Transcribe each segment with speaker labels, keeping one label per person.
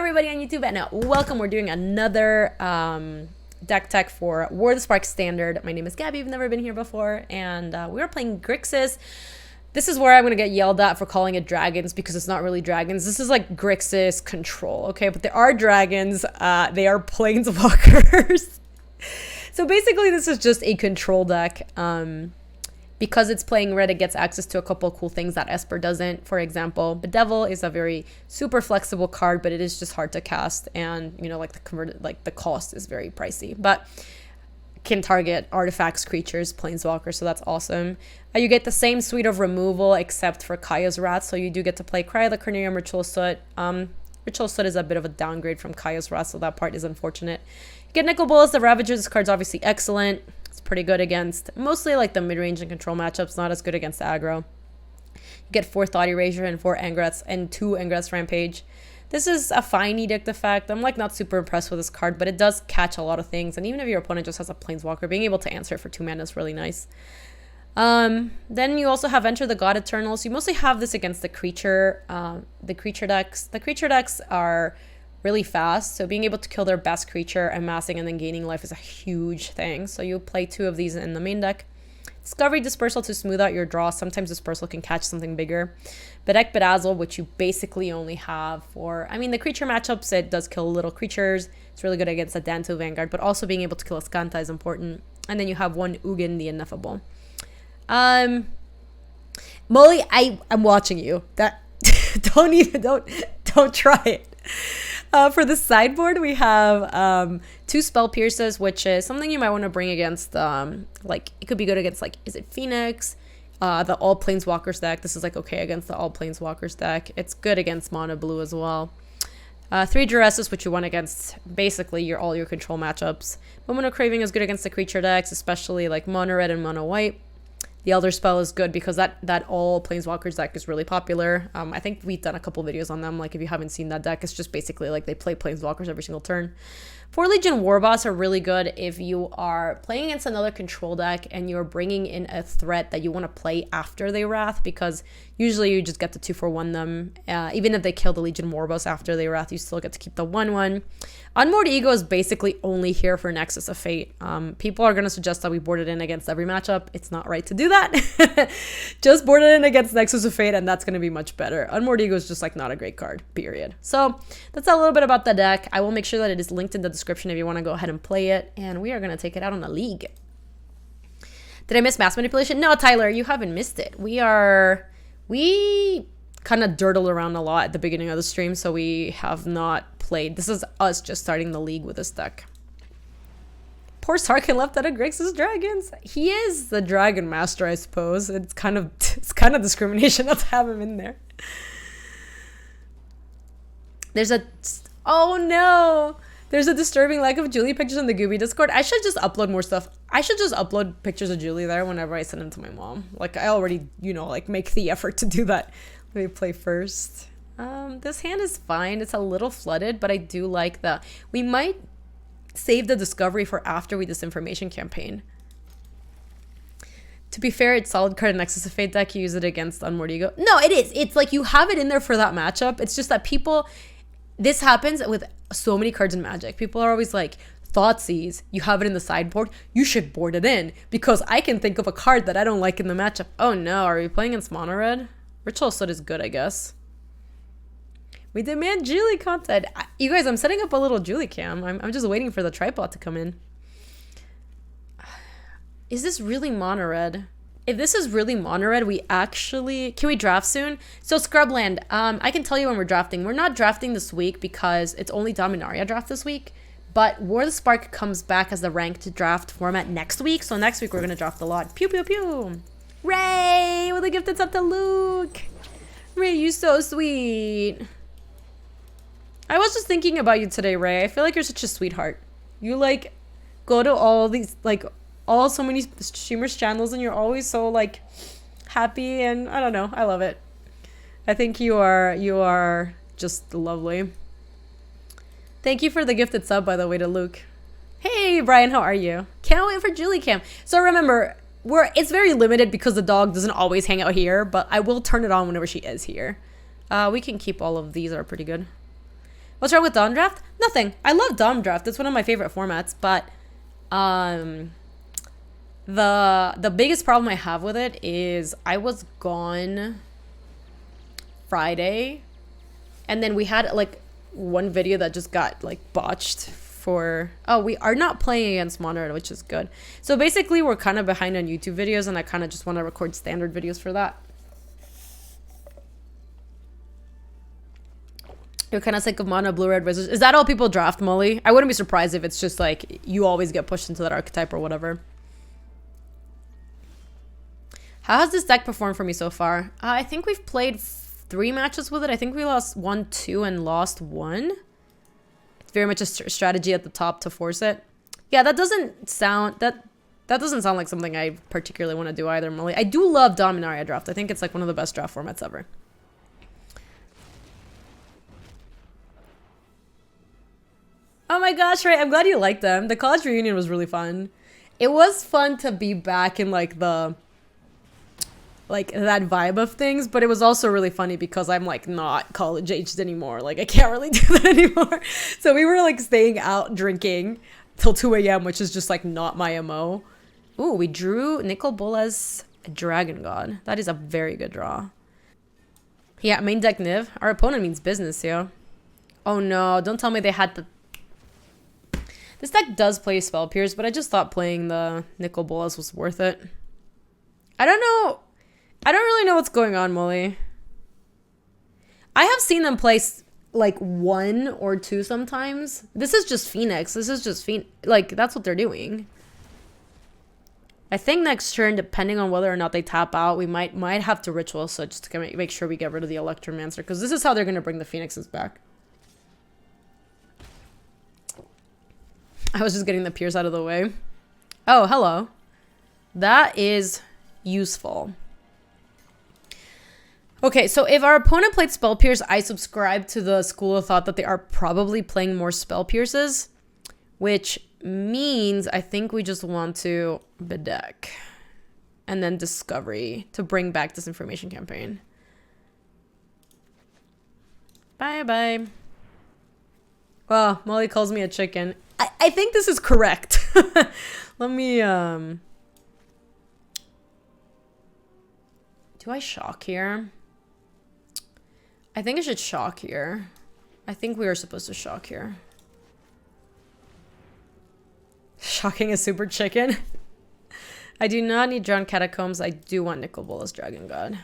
Speaker 1: everybody on YouTube, and welcome. We're doing another deck tech for War of the Spark Standard. My name is Gabby. I've never been here before, and we are playing Grixis. This is where I'm going to get yelled at for calling it dragons because it's not really dragons. This is like Grixis control, okay? But there are dragons. They are planeswalkers. So basically, this is just a control deck. Because it's playing red, it gets access to a couple of cool things that Esper doesn't. For example, Bedevil is a very super flexible card, but it is just hard to cast, and you know, like the cost is very pricey. But can target artifacts, creatures, planeswalkers, so that's awesome. You get the same suite of removal except for Kaya's Wrath, so you do get to play Cry the Carnarium, Ritual Soot. Ritual Soot is a bit of a downgrade from Kaya's Wrath, so that part is unfortunate. You get Nicol Bolas the Ravager. This card's obviously excellent. It's pretty good against mostly like the mid-range and control matchups, not as good against aggro. You get 4 Thought Erasure and 4 Angraths and 2 Angraths Rampage. This is a fine Edict effect. I'm like not super impressed with this card, but it does catch a lot of things, and even if your opponent just has a Planeswalker, being able to answer it for 2 mana is really nice. Then you also have Enter the God Eternals. You mostly have this against the creature decks. The creature decks are really fast, so being able to kill their best creature, amassing and then gaining life is a huge thing. So you play 2 of these in the main deck. Discovery Dispersal to smooth out your draw. Sometimes Dispersal can catch something bigger. Bedek Bedazzle, which you basically only have for, the creature matchups. It does kill little creatures. It's really good against a Danto Vanguard, but also being able to kill a Skanta is important. And then you have 1 Ugin the Ineffable. Molly, I'm watching you. That don't try it. For the sideboard, we have 2 Spell Pierces, which is something you might want to bring against, it could be good against, is it Phoenix? The All Planeswalkers deck. This is, okay against the All Planeswalkers deck. It's good against Mono Blue as well. 3 Duresses, which you want against, basically, all your control matchups. Mono Craving is good against the creature decks, especially, Mono Red and Mono White. The Elder Spell is good because that all Planeswalkers deck is really popular. I think we've done a couple videos on them. If you haven't seen that deck, it's just basically they play Planeswalkers every single turn. 4 Legion Warboss are really good if you are playing against another control deck and you're bringing in a threat that you want to play after they Wrath, because usually you just get to 2-for-1 them. Even if they kill the Legion Warboss after they Wrath, you still get to keep the 1/1. Unmoored Ego is basically only here for Nexus of Fate. People are going to suggest that we board it in against every matchup. It's not right to do that. Just board it in against Nexus of Fate, and that's going to be much better. Unmoored Ego is just not a great card, period. So that's a little bit about the deck. I will make sure that it is linked in the description if you want to go ahead and play it, and we are going to take it out on a league. Did I miss Mass Manipulation? No, Tyler, you haven't missed it. We kind of dirtled around a lot at the beginning of the stream, so we have not played. This is us just starting the league with this deck. Poor Sarkin left out of Grixis Dragons. He is the Dragon Master, I suppose. It's kind of discrimination not to have him in there. There's a disturbing lack of Julie pictures on the Gaby Discord. I should just upload more stuff. I should just upload pictures of Julie there whenever I send them to my mom. I already, make the effort to do that. Let me play first. This hand is fine. It's a little flooded, but I do like that. We might save the discovery for after we disinformation campaign. To be fair, it's solid card in Nexus of Fate deck. You use it against Unmoored Ego. No, it is. It's you have it in there for that matchup. It's just that this happens with so many cards in Magic. People are always Thoughtseize, you have it in the sideboard, you should board it in, because I can think of a card that I don't like in the matchup. Oh no, are we playing against Mono Red? Ritual Soot is good, I guess. We demand Julie content. You guys, I'm setting up a little Julie cam. I'm just waiting for the tripod to come in. Is this really Mono Red? If this is really Mono Red, can we draft soon? So Scrubland, I can tell you when we're drafting. We're not drafting this week because it's only Dominaria draft this week. But War of the Spark comes back as the ranked draft format next week. So next week we're going to draft a lot. Pew, pew, pew. Ray with a gifted sub to Luke. Ray, you so sweet. I was just thinking about you today, Ray. I feel like you're such a sweetheart. You go to all these so many streamers' channels, and you're always so happy, and I don't know. I love it. I think you are just lovely. Thank you for the gifted sub, by the way, to Luke. Hey, Brian, how are you? Can't wait for Julie Cam. So remember, it's very limited because the dog doesn't always hang out here, but I will turn it on whenever she is here. We can keep all of these, are pretty good. What's wrong with Dom Draft? Nothing. I love Dom Draft. It's one of my favorite formats, but the biggest problem I have with it is I was gone Friday, and then we had like one video that just got like botched for, oh, we are not playing against monitor, which is good. So basically we're kind of behind on YouTube videos, and I kind of just want to record standard videos for that. You're kind of sick of mono blue-red wizards. Is that all people draft, Molly? I wouldn't be surprised if it's just like you always get pushed into that archetype or whatever. How has this deck performed for me so far? I think we've played 3 matches with it. I think we lost 1, 2, and lost 1. It's very much a strategy at the top to force it. Yeah, that doesn't sound like something I particularly want to do either, Molly. I do love Dominaria draft. I think it's like one of the best draft formats ever. Oh my gosh, right. I'm glad you liked them. The college reunion was really fun. It was fun to be back in like the that vibe of things, but it was also really funny because I'm like not college aged anymore. Like I can't really do that anymore. So we were like staying out drinking till 2 a.m., which is just like not my MO. Ooh, we drew Nicol Bolas Dragon God. That is a very good draw. Yeah, main deck Niv. Our opponent means business, yo. Oh no, don't tell me they had the... This deck does play Spell Pierce, but I just thought playing the Nicol Bolas was worth it. I don't know. I don't really know what's going on, Molly. I have seen them play like 1 or 2 sometimes. This is just Phoenix. This is just like that's what they're doing. I think next turn, depending on whether or not they tap out, we might have to Ritual Switch to make sure we get rid of the Electromancer, because this is how they're going to bring the Phoenixes back. I was just getting the Pierce out of the way. Oh, hello. That is useful. Okay, so if our opponent played Spell Pierce, I subscribe to the school of thought that they are probably playing more Spell Pierces, which means I think we just want to Bedeck and then Discovery to bring back this information campaign. Bye-bye. Well, Molly calls me a chicken. I think this is correct. Let me, do I shock here? I think I should shock here. I think we are supposed to shock here. Shocking a super chicken. I do not need Drowned Catacombs. I do want Nicol Bolas Dragon God.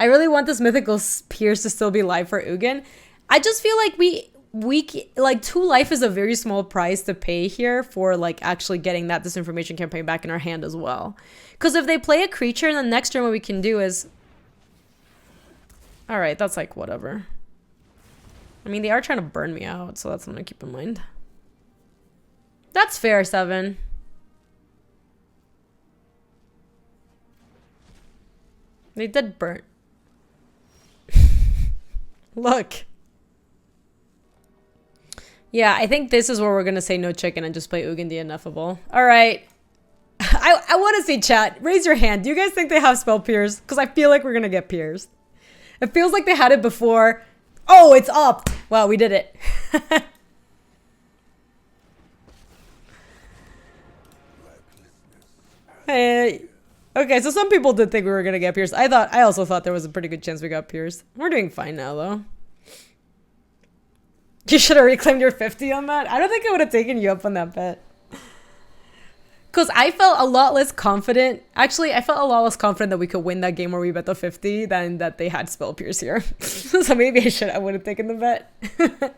Speaker 1: I really want this Mythical Pierce to still be live for Ugin. I just feel like like 2 life is a very small price to pay here for like actually getting that disinformation campaign back in our hand as well. Because if they play a creature, then next turn what we can do is... Alright, that's like whatever. I mean, they are trying to burn me out, so that's something to keep in mind. That's fair, 7. They did burn. Look. Yeah, I think this is where we're going to say no chicken and just play Ugin the Ineffable. All right. I want to see chat. Raise your hand. Do you guys think they have Spell Pierce? Because I feel like we're going to get pierced. It feels like they had it before. Oh, it's up. Wow, we did it. Hey. Okay, so some people did think we were going to get pierced. I also thought there was a pretty good chance we got pierced. We're doing fine now, though. You should have reclaimed your 50 on that. I don't think I would have taken you up on that bet. Because I felt a lot less confident. Actually, I felt a lot less confident that we could win that game where we bet the 50 than that they had Spell Pierce here. So maybe I would have taken the bet.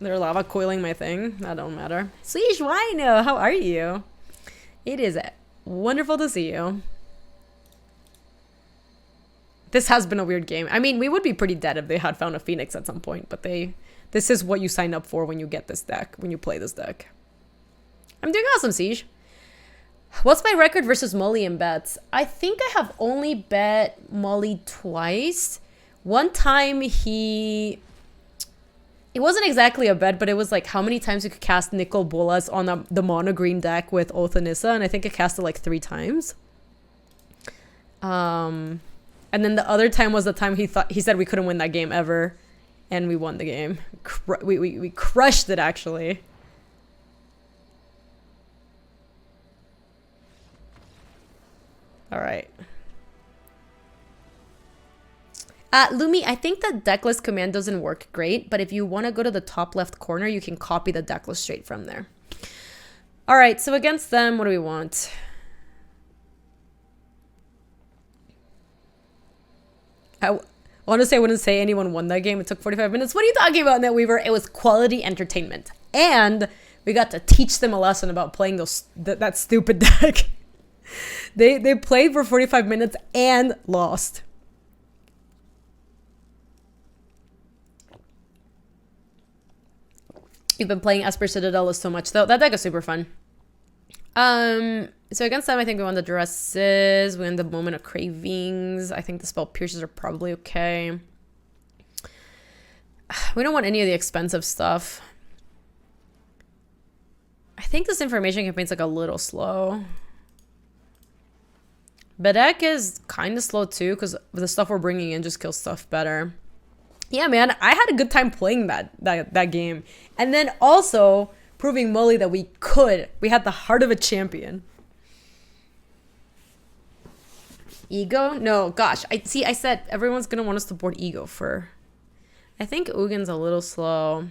Speaker 1: They're lava coiling my thing. That don't matter. Siege Wino, how are you? It is wonderful to see you. This has been a weird game. I mean, we would be pretty dead if they had found a Phoenix at some point, but this is what you sign up for when you get this deck, when you play this deck. I'm doing awesome, Siege. What's my record versus Molly in bets? I think I have only bet Molly twice. One time he It wasn't exactly a bet, but it was like how many times you could cast Nicol Bolas on the mono green deck with Oath Anissa, and I think I cast it like 3 times. And then the other time was the time he said we couldn't win that game ever, and we won the game. We crushed it, actually. All right. Lumi, I think the decklist command doesn't work great, but if you want to go to the top left corner, you can copy the decklist straight from there. All right, so against them, what do we want? I want to say I wouldn't say anyone won that game. It took 45 minutes. What are you talking about, NetWeaver? It was quality entertainment. And we got to teach them a lesson about playing that stupid deck. They played for 45 minutes and lost. You've been playing Esper Citadel so much, though. That deck is super fun. So against them, I think we won the Dresses. We won the Moment of Cravings. I think the Spell Pierces are probably okay. We don't want any of the expensive stuff. I think this information campaign's like a little slow. Bedek is kind of slow too, because the stuff we're bringing in just kills stuff better. Yeah, man, I had a good time playing that game. And then also proving Molly that we had the heart of a champion. Ego? No, gosh. I said everyone's going to want us to board Ego for... I think Ugin's a little slow.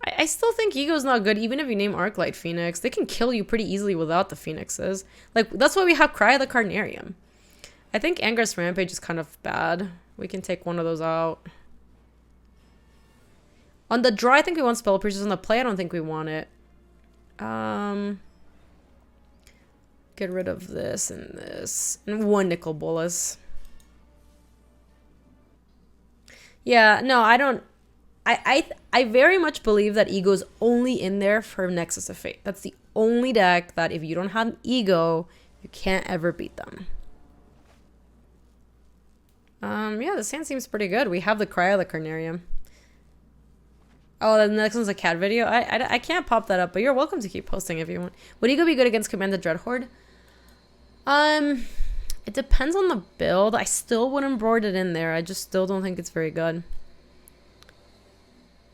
Speaker 1: I still think Ego's not good, even if you name Arclight Phoenix. They can kill you pretty easily without the Phoenixes. Like, that's why we have Cry of the Carnarium. I think Anger's Rampage is kind of bad. We can take one of those out. On the draw, I think we want Spell Pierces. On the play, I don't think we want it. Get rid of this and this. And 1 Nicol Bolas. Yeah, no, I don't... I very much believe that Ego is only in there for Nexus of Fate. That's the only deck that if you don't have Ego, you can't ever beat them. Yeah, the hand seems pretty good. We have the Cry of the Carnarium. Oh, the next one's a cat video. I can't pop that up, but you're welcome to keep posting if you want. Would Ego be good against Command the Dreadhorde? It depends on the build. I still wouldn't board it in there. I just still don't think it's very good.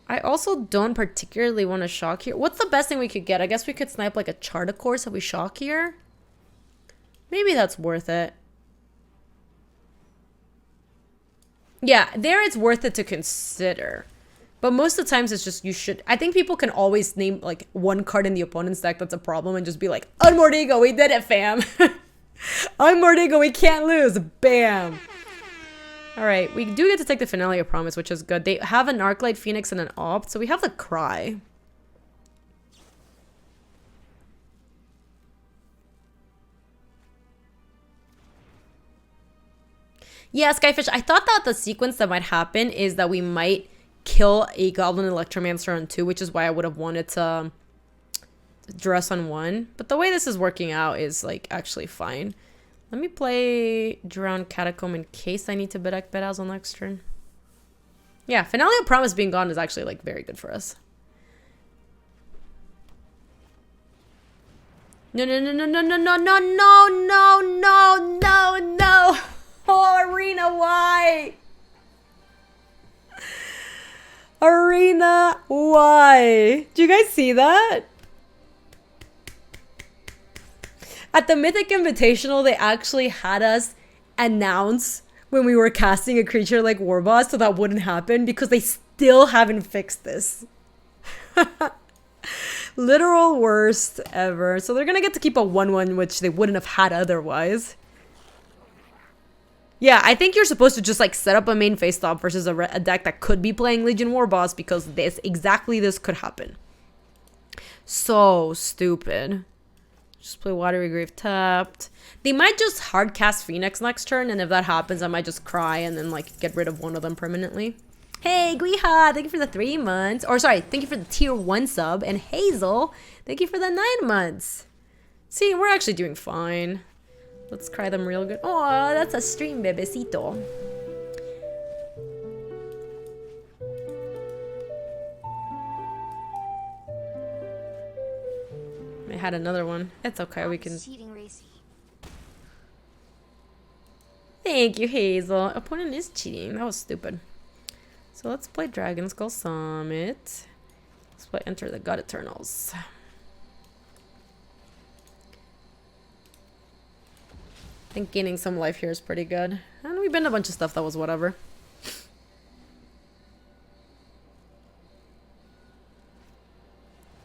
Speaker 1: I also don't particularly want to shock here. What's the best thing we could get? I guess we could snipe like a Charta Course if we shock here. Maybe that's worth it. Yeah, there it's worth it to consider. But most of the times it's just you should... I think people can always name like one card in the opponent's deck that's a problem and just be like, Unmoored Ego, we did it, fam. Unmoored Ego, we can't lose. Bam. All right, we do get to take the Finale of Promise, which is good. They have an Arclight Phoenix and an Opt, so we have the Cry. Yeah, Skyfish, I thought that the sequence that might happen is that we might kill a Goblin Electromancer on 2, which is why I would have wanted to dress on 1. But the way this is working out is like actually fine. Let me play Drowned Catacomb in case I need to Bedazzle next turn. Yeah, Finale of Promise being gone is actually like very good for us. No, no, no, no, no, no, no, no, no, no, no, no, no. Oh, Arena, why? Arena, why? Do you guys see that? At the Mythic Invitational, they actually had us announce when we were casting a creature like Warboss, so that wouldn't happen because they still haven't fixed this. Literal worst ever. So they're going to get to keep a 1/1, which they wouldn't have had otherwise. Yeah, I think you're supposed to just like set up a main face stop versus a deck that could be playing Legion Warboss because exactly this could happen. So stupid. Just play Watery Grave tapped. They might just hardcast Phoenix next turn, and if that happens, I might just cry and then like get rid of one of them permanently. Hey, Guiha, thank you for the 3 months. Or sorry, thank you for the tier 1 sub. And Hazel, thank you for the 9 months. See, we're actually doing fine. Let's cry them real good. Oh, that's a stream, bebecito. had another one. It's okay, we can... Thank you, Hazel. Opponent is cheating. That was stupid. So let's play Dragon Skull Summit. Let's play Enter the God Eternals. I think gaining some life here is pretty good. And we banned a bunch of stuff that was whatever.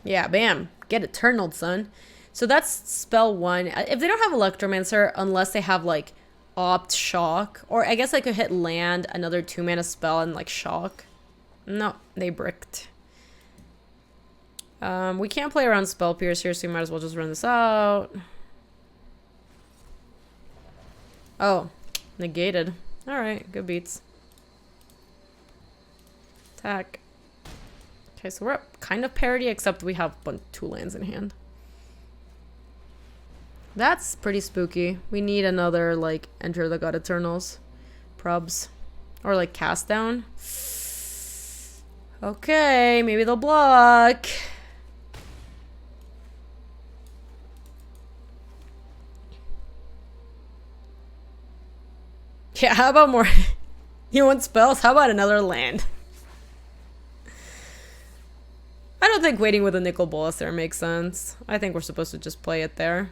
Speaker 1: Yeah, bam. Get Eternal, son. So that's spell 1. If they don't have Electromancer, unless they have like Opt Shock, or I guess I could hit land, another 2-mana spell, and like Shock. No, they bricked. We can't play around Spell Pierce here, so we might as well just run this out. Oh, negated. Alright, good beats. Attack. Okay, so we're at kind of parity, except we have 2 lands in hand. That's pretty spooky. We need another, like, Enter the God Eternals. Probs. Or, like, Cast Down. Okay, maybe they'll block. Yeah, how about more? You want spells? How about another land? I don't think waiting with a Nicol Bolas there makes sense. I think we're supposed to just play it there.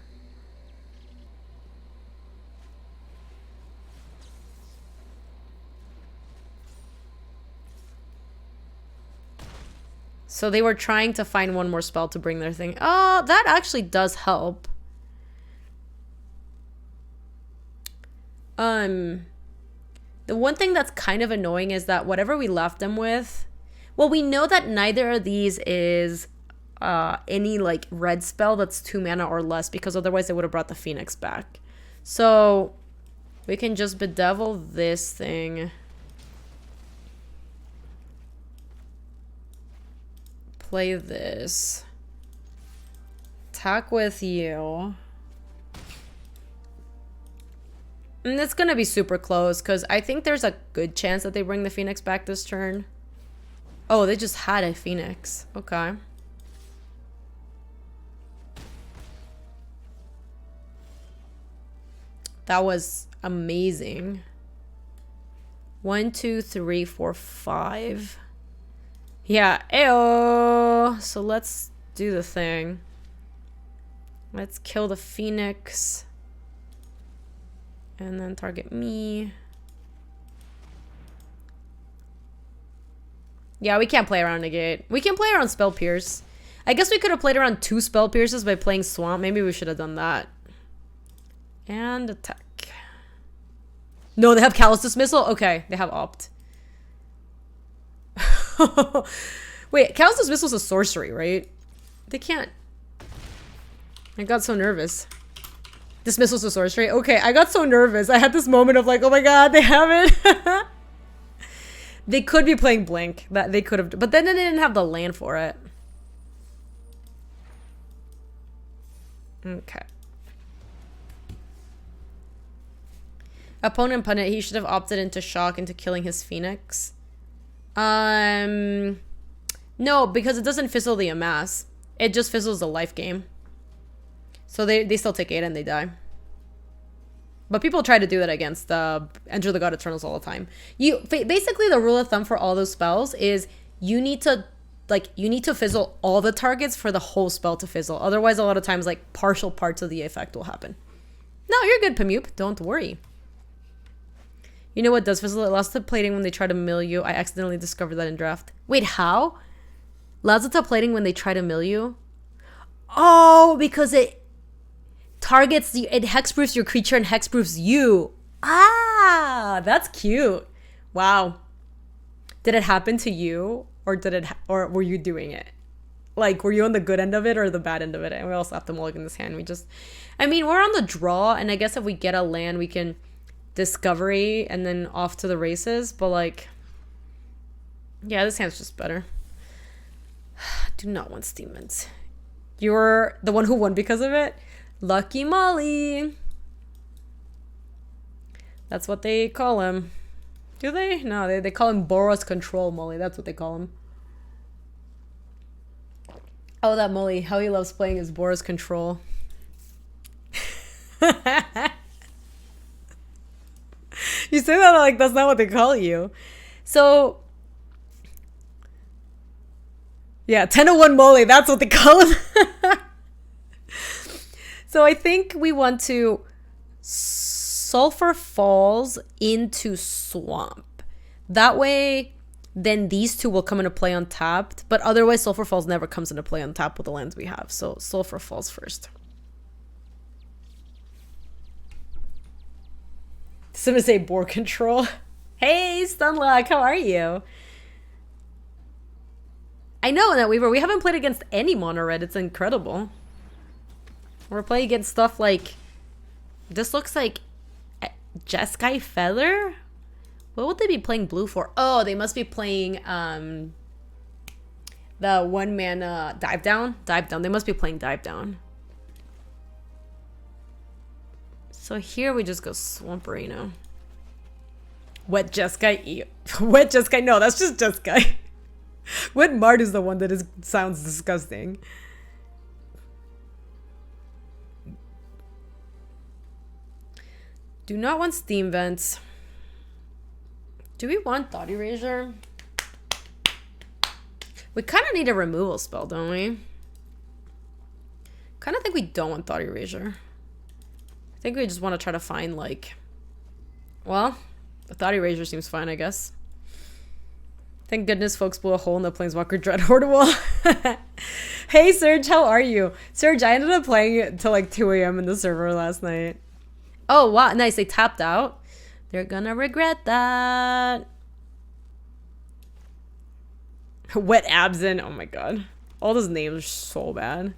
Speaker 1: So they were trying to find one more spell to bring their thing. Oh, that actually does help. The one thing that's kind of annoying is that whatever we left them with, well, we know that neither of these is any like red spell that's 2 mana or less, because otherwise they would have brought the Phoenix back. So we can just bedevil this thing. Play this. Attack with you. And it's gonna be super close, because I think there's a good chance that they bring the Phoenix back this turn. Oh, they just had a Phoenix. Okay. That was amazing. 1, 2, 3, 4, 5. Yeah, ayo. So let's do the thing. Let's kill the Phoenix. And then target me. Yeah, we can't play around Negate. We can play around Spell Pierce. I guess we could have played around 2 Spell Pierces by playing Swamp. Maybe we should have done that. And attack. No, they have Callous Dismissal? Okay, they have Opt. Wait, Callous Dismissal is a sorcery, right? They can't... I got so nervous. Dismissal's a sorcery? Okay, I got so nervous. I had this moment of like, oh my god, they have it. They could be playing Blink. That they could have... But then they didn't have the land for it. Okay. Opponent Pundit, he should have opted into Shock into killing his Phoenix. No, because it doesn't fizzle the Amass. It just fizzles the life game. So they still take 8 and they die. But people try to do that against Enter the God Eternals all the time. Basically the rule of thumb for all those spells is you need to fizzle all the targets for the whole spell to fizzle. Otherwise, a lot of times like partial parts of the effect will happen. No, you're good, Pamup. Don't worry. You know what does fizzle? It lost to plating when they try to mill you. I accidentally discovered that in draft. Wait, how? Lazata plating when they try to mill you? Oh, because it targets the... It hexproofs your creature and hexproofs you. Ah, that's cute. Wow. Did it happen to you? Or or were you doing it? Like, were you on the good end of it or the bad end of it? And we also have to mulligan this hand. I mean, we're on the draw, and I guess if we get a land, we can... Discovery and then off to the races, but like, yeah, this hand's just better. Do not want Steamens. You're the one who won because of it. Lucky Molly. That's what they call him. Do they? No, they call him Boros Control Molly. That's what they call him. Oh, that Molly. How he loves playing his Boris control. You say that like that's not what they call you. So, yeah, 10-1 Molly. That's what they call him. So I think we want to Sulfur Falls into Swamp. That way, then these two will come into play untapped. But otherwise, Sulfur Falls never comes into play untapped with the lands we have. So Sulfur Falls first. So I'm gonna say board control. Hey, Stunlock, how are you? I know, Annette Weaver, we haven't played against any mono red. It's incredible. We're playing against stuff like... This looks like Jeskai Feather? What would they be playing blue for? Oh, they must be playing the 1-mana Dive Down. Dive Down. They must be playing Dive Down. So here we just go Swamperino. Wet Jeskai. Wet Jeskai. No, that's just Jeskai. Wet Mart is the one that sounds disgusting. Do not want Steam Vents. Do we want Thought Erasure? We kind of need a removal spell, don't we? Kind of think we don't want Thought Erasure. I think we just want to try to find, like... Well, the Thought Erasure seems fine, I guess. Thank goodness folks blew a hole in the Planeswalker Dreadhorde wall. Hey, Serge, how are you? Serge, I ended up playing it till like 2 a.m. in the server last night. Oh, wow, nice. They tapped out. They're gonna regret that. Wet Absent. Oh my god. All those names are so bad.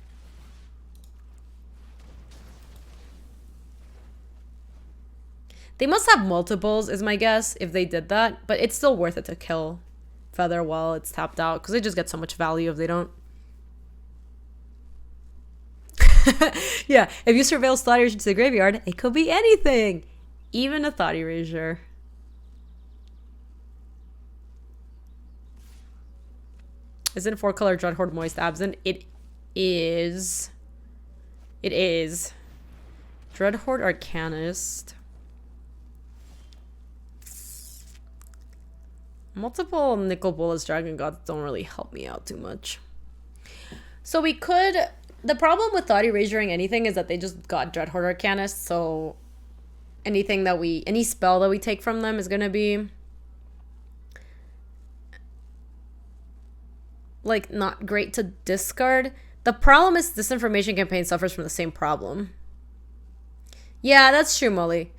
Speaker 1: They must have multiples, is my guess, if they did that. But it's still worth it to kill Feather while it's tapped out, because they just get so much value if they don't. Yeah, if you surveil Thought Erasure to the graveyard, it could be anything. Even a Thought Erasure. Isn't 4-color Dreadhorde Moist Absent? It is. It is. Dreadhorde Arcanist. Multiple Nicol Bolas Dragon Gods don't really help me out too much. So we could... The problem with Thought Erasuring anything is that they just got Dreadhorde Arcanist, so anything that we... Any spell that we take from them is going to be... like, not great to discard. The problem is Disinformation Campaign suffers from the same problem. Yeah, that's true, Molly.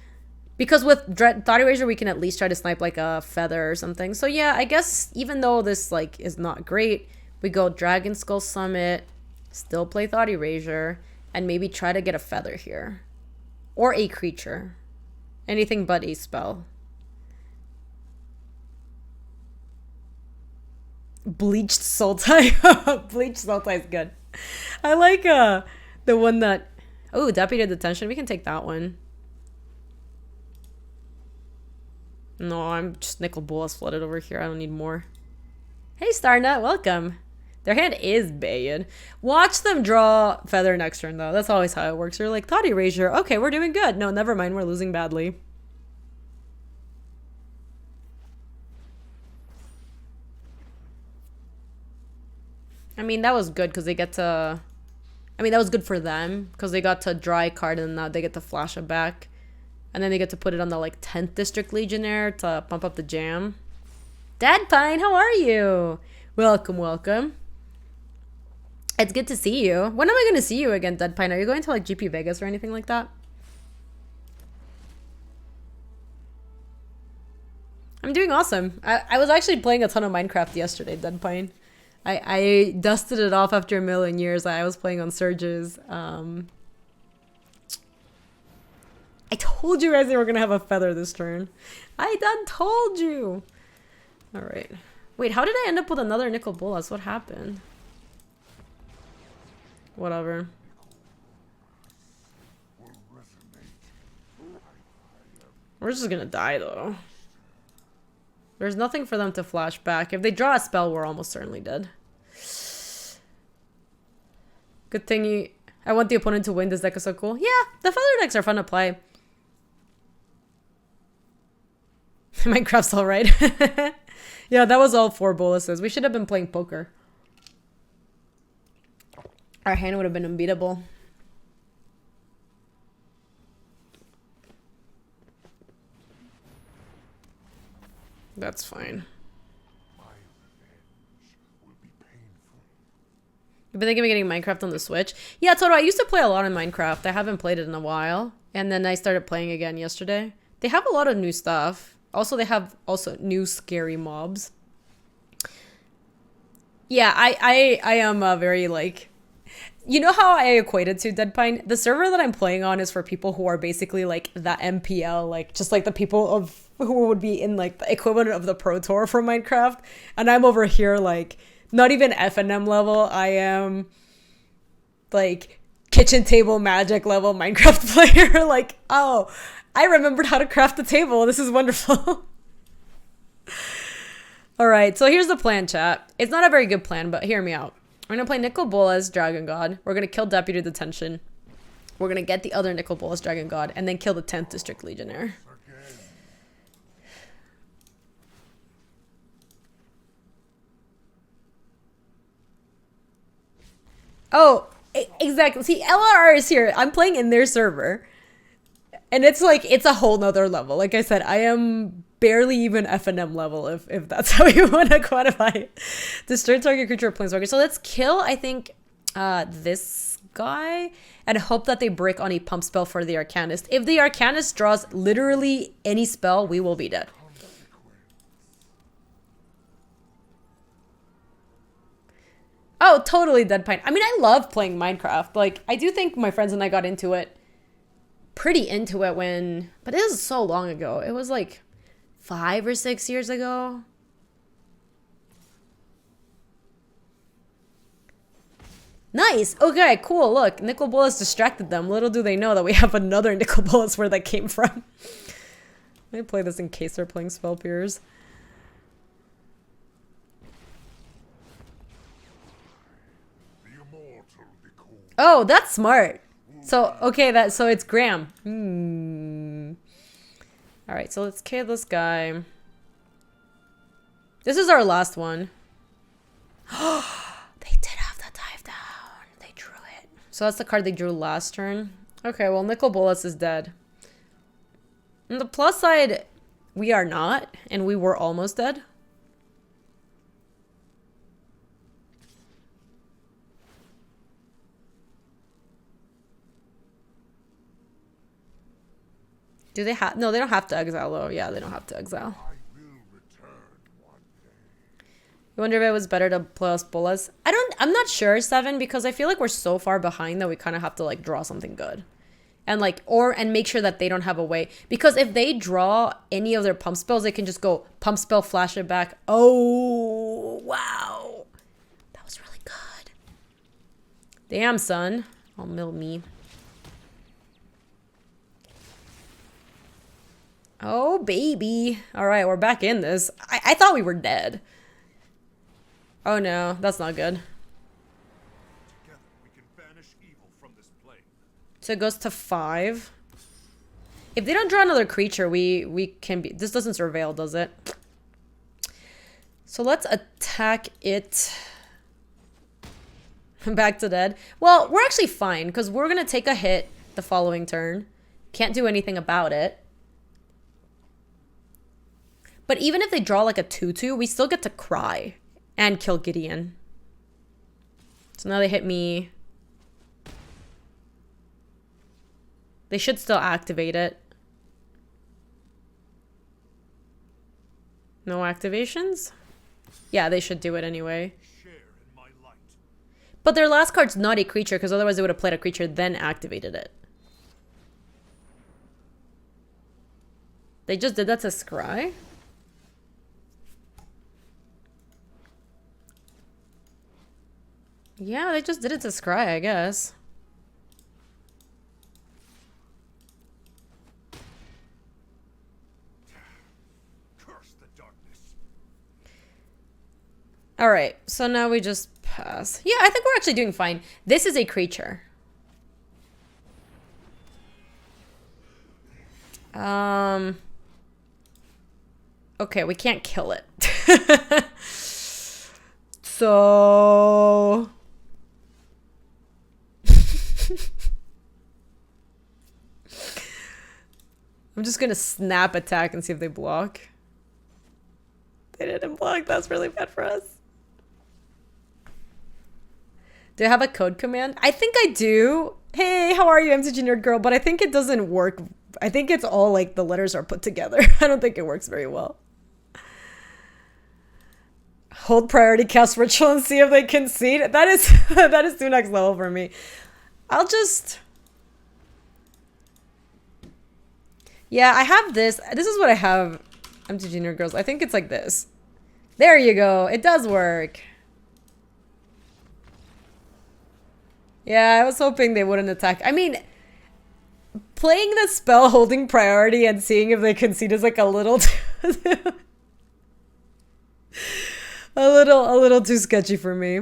Speaker 1: Because with Thought Erasure, we can at least try to snipe, like, a Feather or something. So, yeah, I guess even though this, like, is not great, we go Dragon Skull Summit... Still play Thought Erasure, and maybe try to get a Feather here. Or a creature. Anything but a spell. Bleached Sultai. Bleached Sultai is good. I like the one that... Oh, Deputy Detention. We can take that one. No, I'm just Nicol Bolas flooded over here. I don't need more. Hey, Starnut. Welcome. Their hand is bad. Watch them draw Feather next turn, though. That's always how it works. You're like, Thought Erasure. Okay, we're doing good. No, never mind. We're losing badly. I mean, that was good because they get to... I mean, that was good for them because they got to draw a card and now they get to flash it back. And then they get to put it on the, like, 10th District Legionnaire to pump up the jam. Dad Pine, how are you? Welcome, welcome. It's good to see you. When am I going to see you again, Dead Pine? Are you going to, like, GP Vegas or anything like that? I'm doing awesome. I was actually playing a ton of Minecraft yesterday, Dead Pine. I dusted it off after a million years. I was playing on Surges. I told you guys they were going to have a Feather this turn. I done told you. All right. Wait, how did I end up with another Nicol Bolas? What happened? Whatever. We're just gonna die, though. There's nothing for them to flash back. If they draw a spell, we're almost certainly dead. Good thing you... I want the opponent to win. This deck is so cool. Yeah, the feather decks are fun to play. Minecraft's alright. Yeah, that was all 4 boluses. We should have been playing poker. Our hand would have been unbeatable. That's fine. You've been thinking of getting Minecraft on the Switch? Yeah, Toto, I used to play a lot in Minecraft. I haven't played it in a while. And then I started playing again yesterday. They have a lot of new stuff. Also, they have new scary mobs. Yeah, I am very, like... You know how I equated to Dead Pine? The server that I'm playing on is for people who are basically, like, the MPL. Like, just like the people of who would be in, like, the equivalent of the Pro Tour for Minecraft. And I'm over here, like... Not even FNM level. I am like kitchen table magic level Minecraft player. Like, oh, I remembered how to craft a table. This is wonderful. All right, so here's the plan, chat. It's not a very good plan, but hear me out. We're gonna play Nicol Bolas, Dragon God. We're gonna kill Deputy Detention. We're gonna get the other Nicol Bolas, Dragon God, and then kill the 10th District Legionnaire. Oh, exactly. See, LRR is here. I'm playing in their server. And it's like, it's a whole nother level. Like I said, I am barely even FNM level, if that's how you want to quantify it. Destroy target creature or planeswalker. So let's kill, I think, this guy. And hope that they break on a pump spell for the Arcanist. If the Arcanist draws literally any spell, we will be dead. Oh, totally Dead Pine. I mean, I love playing Minecraft. Like, I do think my friends and I got into it, pretty into it when, but it was so long ago. It was like 5 or 6 years ago. Nice. Okay, cool. Look, Nicol Bolas distracted them. Little do they know that we have another Nicol Bolas where that came from. Let me play this in case they're playing Spell Pierce. Oh, that's smart. So, okay, so it's Graham. All right, so let's kill this guy. This is our last one. They did have the dive down. They drew it. So that's the card they drew last turn. Okay, well, Nicol Bolas is dead. On the plus side, we are not, and we were almost dead. Do they have... No, they don't have to exile, though. Yeah, they don't have to exile. You wonder if it was better to play us Bolas? I'm not sure, Seven, because I feel like we're so far behind that we kind of have to, like, draw something good. And, like, and make sure that they don't have a way. Because if they draw any of their pump spells, they can just go pump spell, flash it back. Oh, wow. That was really good. Damn, son. Oh, mill me. Oh, baby. All right, we're back in this. I thought we were dead. Oh, no. That's not good.
Speaker 2: Together we can banish evil from this plane.
Speaker 1: So it goes to 5. If they don't draw another creature, we can be... This doesn't surveil, does it? So let's attack it. Back to dead. Well, we're actually fine, because we're going to take a hit the following turn. Can't do anything about it. But even if they draw like a 2/2, we still get to cry and kill Gideon. So now they hit me. They should still activate it. No activations? Yeah, they should do it anyway. But their last card's not a creature, because otherwise they would have played a creature, then activated it. They just did that to Scry? Yeah, they just did it to Scry, I guess.
Speaker 2: Curse the darkness.
Speaker 1: Alright, so now we just... pass. Yeah, I think we're actually doing fine. This is a creature. Okay, we can't kill it. So... I'm just gonna snap attack and see if they block. They didn't block. That's really bad for us. Do I have a code command? I think I do. Hey, how are you, MTG Nerd Girl? But I think it doesn't work. I think it's all like the letters are put together. I don't think it works very well. Hold priority cast ritual and see if they concede. That is that is too next level for me. I'll just... Yeah, I have this. This is what I have. MTG Nerd Girls. I think it's like this. There you go. It does work. Yeah, I was hoping they wouldn't attack. I mean, playing the spell holding priority and seeing if they concede is like a little a little too sketchy for me.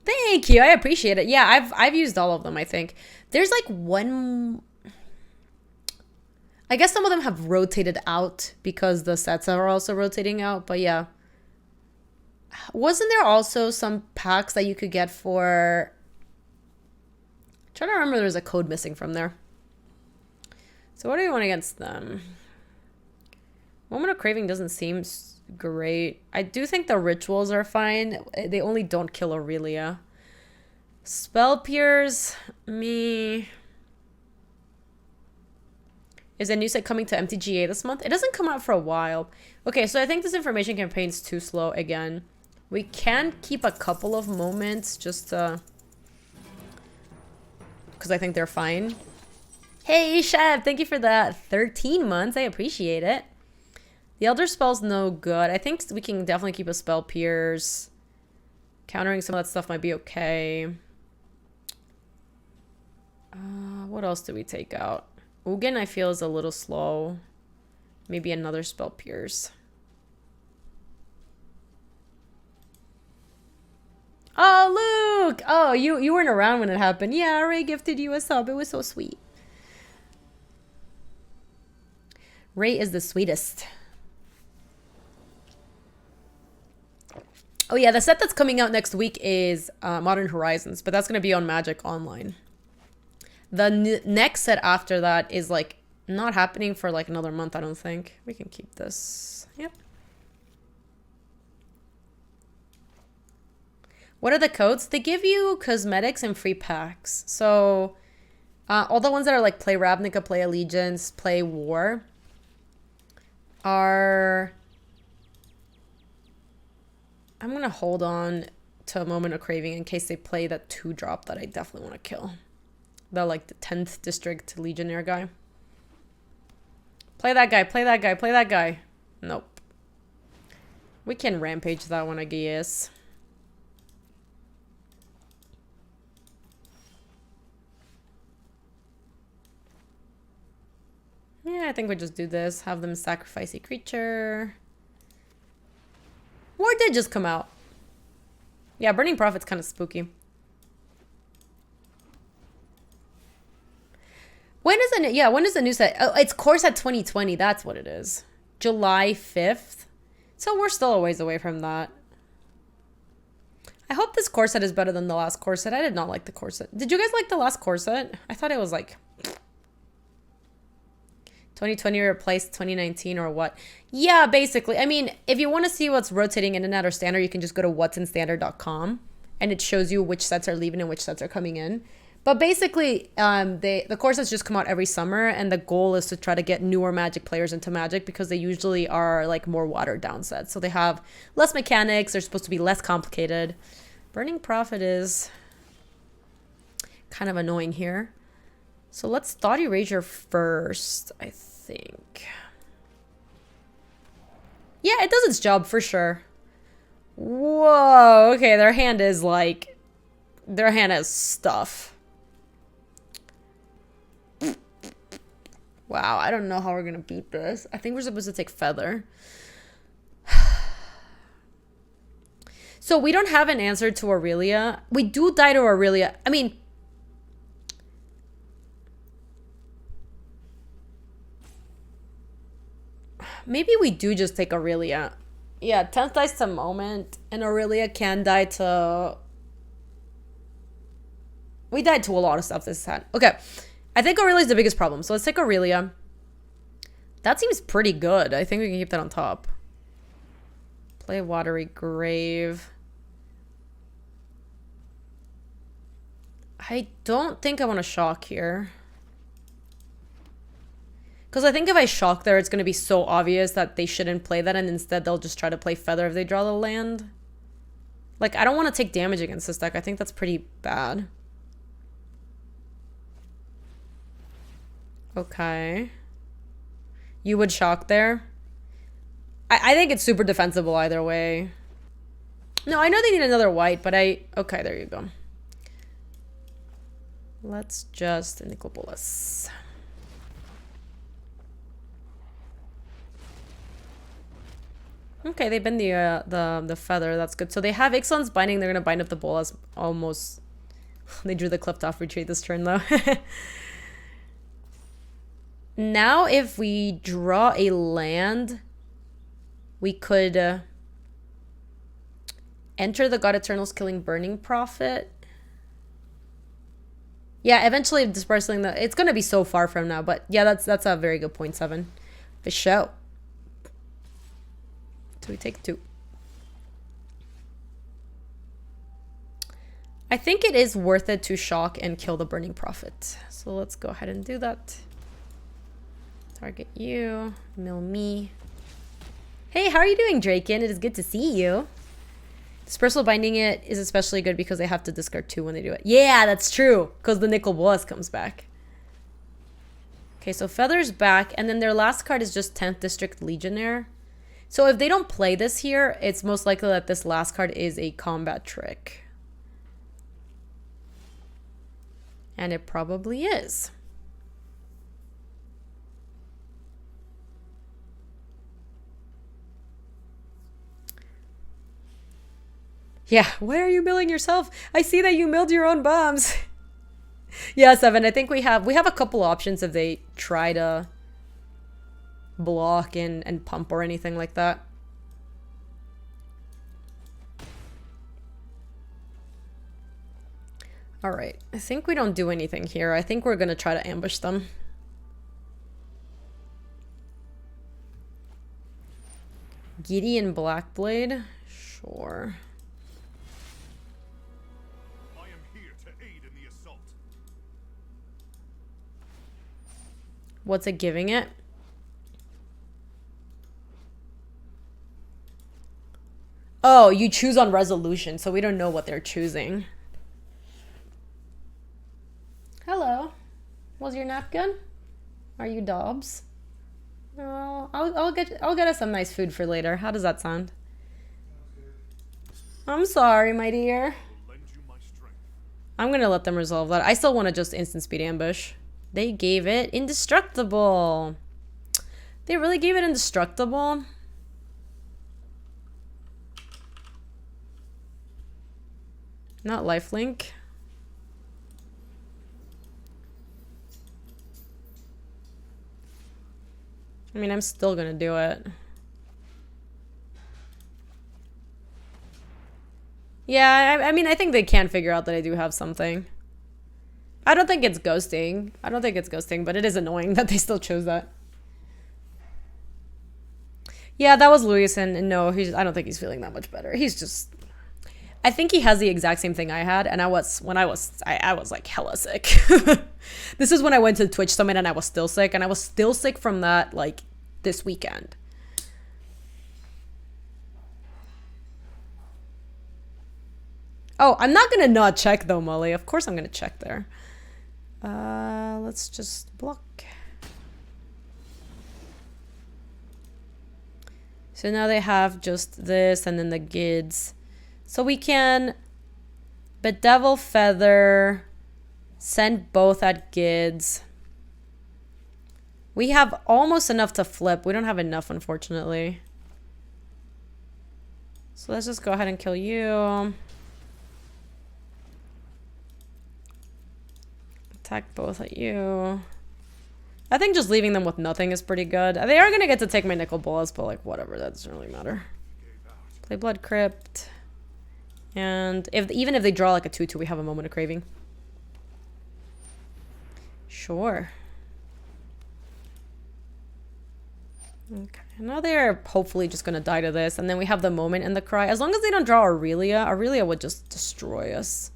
Speaker 1: Thank you. I appreciate it. Yeah, I've used all of them, I think. There's like one... I guess some of them have rotated out because the sets are also rotating out, but yeah. Wasn't there also some packs that you could get for... I'm trying to remember, there was a code missing from there. So what do you want against them? Moment of Craving doesn't seem great. I do think the rituals are fine. They only don't kill Aurelia. Spell Pierce, me... Is a new set coming to MTGA this month? It doesn't come out for a while. Okay, so I think this information campaign's too slow again. We can keep a couple of moments just because I think they're fine. Hey, Chef, thank you for that 13 months. I appreciate it. The Elder Spell's no good. I think we can definitely keep a Spell Pierce. Countering some of that stuff might be okay. What else do we take out? Ugin, I feel, is a little slow. Maybe another Spell Pierce. Oh, Luke! Oh, you weren't around when it happened. Yeah, Ray gifted you a sub. It was so sweet. Ray is the sweetest. Oh yeah, the set that's coming out next week is Modern Horizons, but that's going to be on Magic Online. The next set after that is like not happening for like another month, I don't think. We can keep this. Yep. What are the codes? They give you cosmetics and free packs. So all the ones that are like play Ravnica, play Allegiance, play War are... I'm going to hold on to a Moment of Craving in case they play that 2-drop that I definitely want to kill. The like the 10th District Legionnaire guy. Play that guy, play that guy, play that guy. Nope. We can rampage that one, I guess. Yeah, I think we just do this. Have them sacrifice a creature. War did just come out. Yeah, Burning Prophet's kind of spooky. When is the new set? Oh, it's Core Set 2020. That's what it is. July 5th. So we're still a ways away from that. I hope this core set is better than the last core set. I did not like the core set. Did you guys like the last core set? I thought it was like 2020 replaced 2019 or what? Yeah, basically. I mean, if you want to see what's rotating in and out or standard, you can just go to what'sinstandard.com and it shows you which sets are leaving and which sets are coming in. But basically, the core sets just come out every summer, and the goal is to try to get newer Magic players into Magic because they usually are like more watered down sets. So they have less mechanics. They're supposed to be less complicated. Burning Prophet is kind of annoying here. So let's Thought Erasure first, I think. Yeah, it does its job for sure. Whoa, okay, their hand is like... Their hand has stuff. Wow, I don't know how we're gonna beat this. I think we're supposed to take Feather. So we don't have an answer to Aurelia. We do die to Aurelia. I mean, maybe we do just take Aurelia. Yeah, 10th dies to Moment, and Aurelia can die to... We died to a lot of stuff this time. Okay, I think Aurelia's the biggest problem. So let's take Aurelia. That seems pretty good. I think we can keep that on top. Play Watery Grave. I don't think I want to shock here. Because I think if I shock there, it's going to be so obvious that they shouldn't play that, and instead they'll just try to play Feather if they draw the land. Like, I don't want to take damage against this deck. I think that's pretty bad. Okay. You would shock there? I think it's super defensible either way. No, I know they need another white, but okay, there you go. Let's just Nicol Bolas. Okay, they bend the Feather. That's good. So they have Ixalan's Binding. They're gonna bind up the Bolas almost. They drew the Clipped Off Retreat this turn though. Now if we draw a land, we could enter the God Eternal's Killing Burning Prophet. Yeah, eventually dispersing the... It's gonna be so far from now, but yeah, that's a very good point, 7. For sure. So we take 2. I think it is worth it to shock and kill the Burning Prophet. So let's go ahead and do that. Target you. Mill me. Hey, how are you doing, Draken? It is good to see you. Dispersal Binding it is especially good because they have to discard 2 when they do it. Yeah, that's true. Because the Nicol Bolas comes back. Okay, so Feather's back. And then their last card is just 10th District Legionnaire. So if they don't play this here, it's most likely that this last card is a combat trick. And it probably is. Yeah, why are you milling yourself? I see that you milled your own bombs. Yeah, 7. I think we have a couple options if they try to block and pump or anything like that. All right, I think we don't do anything here. I think we're gonna try to ambush them. Gideon Blackblade, sure.
Speaker 2: I am here to aid in the assault.
Speaker 1: What's it giving it? Oh, you choose on resolution, so we don't know what they're choosing. Hello. Was your nap good? Are you Dobbs? Oh, I'll get us some nice food for later. How does that sound? I'm sorry, my dear. I'm gonna let them resolve that. I still want to just instant speed ambush. They gave it indestructible. They really gave it indestructible. Not lifelink. I mean, I'm still gonna do it. Yeah, I mean, I think they can figure out that I do have something. I don't think it's ghosting. I don't think it's ghosting, but it is annoying that they still chose that. Yeah, that was Luis, and no, I don't think he's feeling that much better. He's just... I think he has the exact same thing I had, and I was like hella sick. This is when I went to the Twitch Summit and I was still sick, and I was still sick from that, like, this weekend. Oh, I'm not gonna not check though, Molly. Of course I'm gonna check there. Let's just block. So now they have just this and then the Gids. So we can Bedevil Feather, send both at Gids. We have almost enough to flip. We don't have enough, unfortunately. So let's just go ahead and kill you. Attack both at you. I think just leaving them with nothing is pretty good. They are going to get to take my nickel bullets, but like whatever, that doesn't really matter. Play Blood Crypt. And even if they draw like a 2-2, we have a Moment of Craving. Sure. Okay, now they're hopefully just going to die to this. And then we have the Moment and the Cry. As long as they don't draw Aurelia, Aurelia would just destroy us.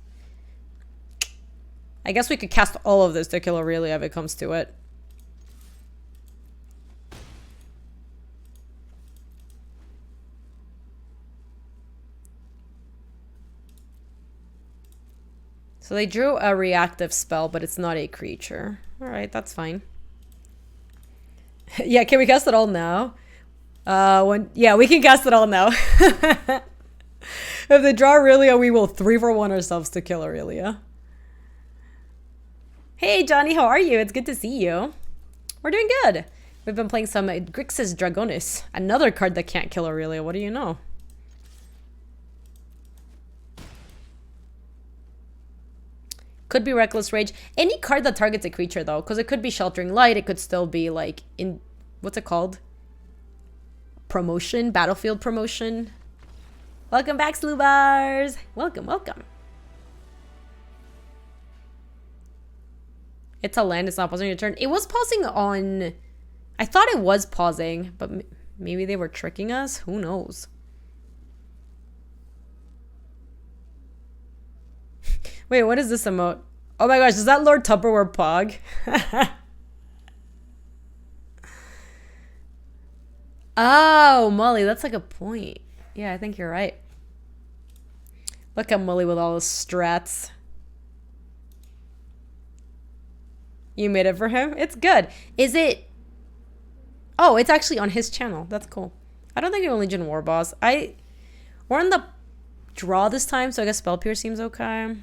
Speaker 1: I guess we could cast all of this to kill Aurelia if it comes to it. So they drew a reactive spell, but it's not a creature. Alright, that's fine. Yeah, can we cast it all now? Yeah, we can cast it all now. If they draw Aurelia, we will 3-for-1 ourselves to kill Aurelia. Hey Johnny, how are you? It's good to see you. We're doing good. We've been playing some Grixis Dragonis. Another card that can't kill Aurelia. What do you know? Could be Reckless Rage. Any card that targets a creature though, because it could be Sheltering Light. It could still be like in what's it called? Promotion, Battlefield Promotion. Welcome back, Slew Bars. Welcome, welcome. It's a land. It's not pausing your turn. It was pausing on. I thought it was pausing, but maybe they were tricking us. Who knows? Wait, what is this emote? Oh my gosh, is that Lord Tupperware Pog? Oh, Molly, that's like a point. Yeah, I think you're right. Look at Molly with all his strats. You made it for him? It's good. Is it? Oh, it's actually on his channel. That's cool. I don't think you're Legion War Boss. We're on the draw this time, so I guess Spell Pierce seems okay.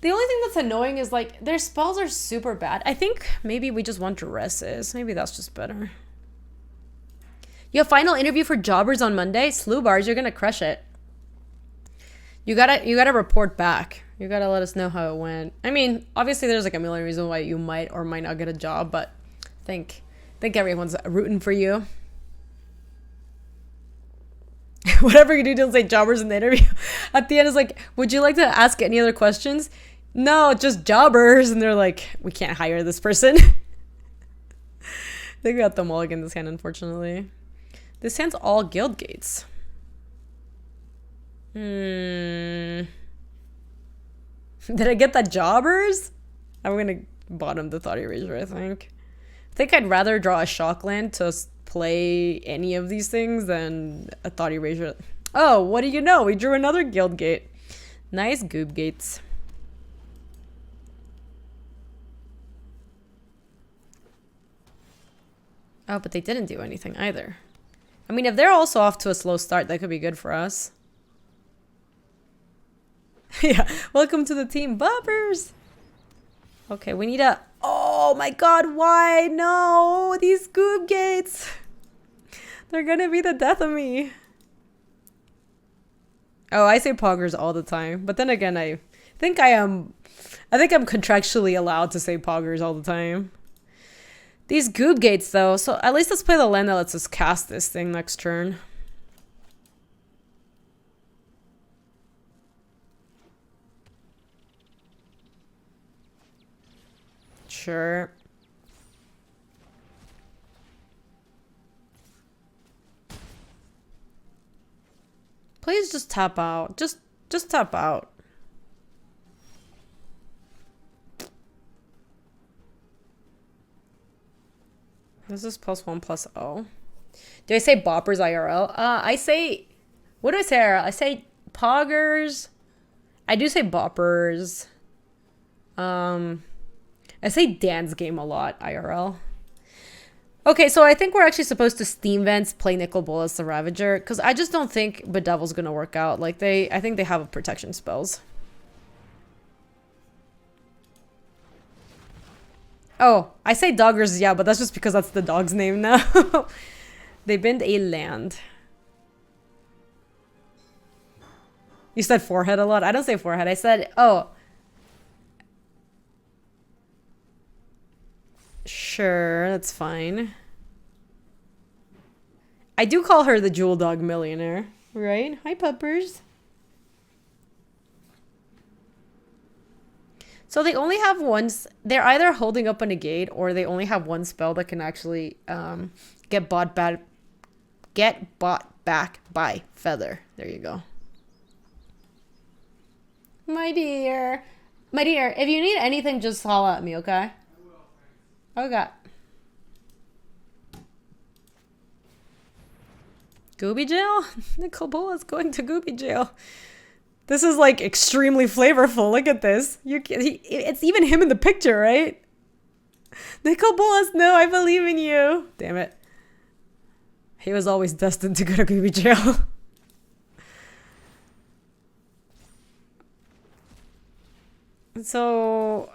Speaker 1: The only thing that's annoying is like their spells are super bad. I think maybe we just want dresses. Maybe that's just better. You have final interview for Jobbers on Monday. Slew Bars, you're gonna crush it. You gotta report back. You gotta let us know how it went. I mean, obviously there's like a million reasons why you might or might not get a job, but I think everyone's rooting for you. Whatever you do, don't say Jobbers in the interview. At the end, it's like, would you like to ask any other questions? No, just Jobbers. And they're like, we can't hire this person. They got the mulligan this hand, unfortunately. This hand's all guild gates. Did I get that Jobbers? I'm gonna bottom the Thought Erasure, I think. I think I'd rather draw a Shockland to play any of these things than a Thought Erasure. Oh, what do you know? We drew another guild gate. Nice goob gates. Oh, but they didn't do anything either. I mean, if they're also off to a slow start, that could be good for us. Yeah, welcome to the team, Boppers. Okay, we need a... Oh my god, why? No, these goob gates. They're gonna be the death of me. Oh, I say poggers all the time. But then again, I think I'm contractually allowed to say poggers all the time. These goob gates, though. So at least let's play the land that lets us cast this thing next turn. Sure. Please just tap out. Just tap out. This is +1/+0. Do I say boppers IRL? I say... What do I say IRL? I say poggers. I do say boppers. I say dance game a lot, IRL. Okay, so I think we're actually supposed to Steam Vents, play Nicol Bolas the Ravager, because I just don't think Bedevil's going to work out. Like, I think they have a protection spells. Oh, I say Doggers, yeah, but that's just because that's the dog's name now. They bend a land. You said forehead a lot. I don't say forehead. I said, oh. Sure, that's fine. I do call her the Jewel Dog Millionaire, right? Hi, puppers. So they only have one. They're either holding up a negate or they only have one spell that can actually get bought back by Feather. There you go. My dear. My dear, if you need anything, just holler at me, okay? Okay. Gooby jail? Nicobola's going to Gooby jail. This is like extremely flavorful. Look at this. It's even him in the picture, right? Nicobolas, no, I believe in you. Damn it. He was always destined to go to Gooby jail. So,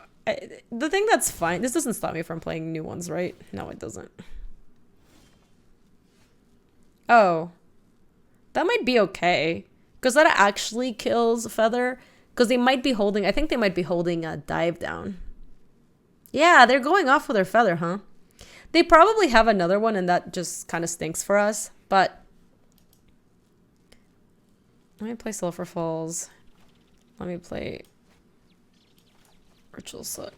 Speaker 1: the thing that's fine, this doesn't stop me from playing new ones, right? No, it doesn't. Oh. That might be okay. Because that actually kills Feather. Because they might be holding, I think they might be holding a dive down. Yeah, they're going off with their Feather, huh? They probably have another one and that just kind of stinks for us. But let me play Sulphur Falls. Let me play Ritual Soot.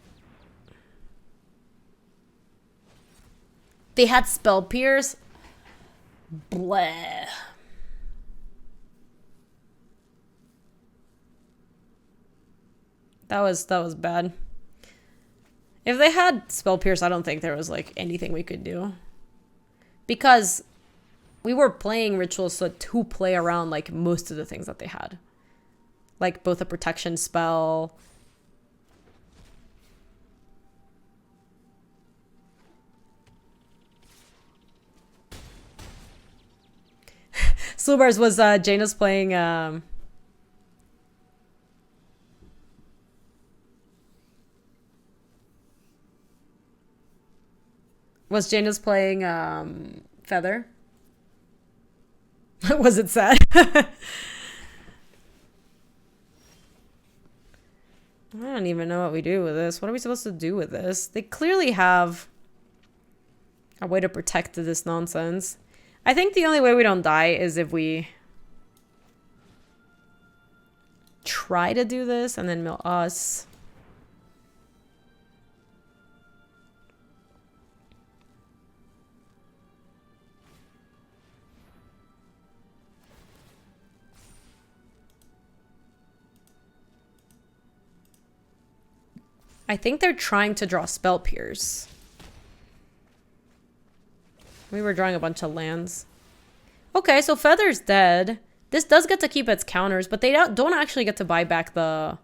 Speaker 1: They had Spell Pierce. Bleh. That was bad. If they had Spell Pierce, I don't think there was like anything we could do. Because we were playing Ritual Soot to play around like most of the things that they had. Like both a protection spell. Slubars was Jaina's playing was Jaina's playing Feather? Was it sad? I don't even know what we do with this. What are we supposed to do with this? They clearly have a way to protect this nonsense. I think the only way we don't die is if we try to do this and then mill us. I think they're trying to draw Spell Pierce. We were drawing a bunch of lands. Okay, so Feather's dead. This does get to keep its counters, but they don't actually get to buy back the...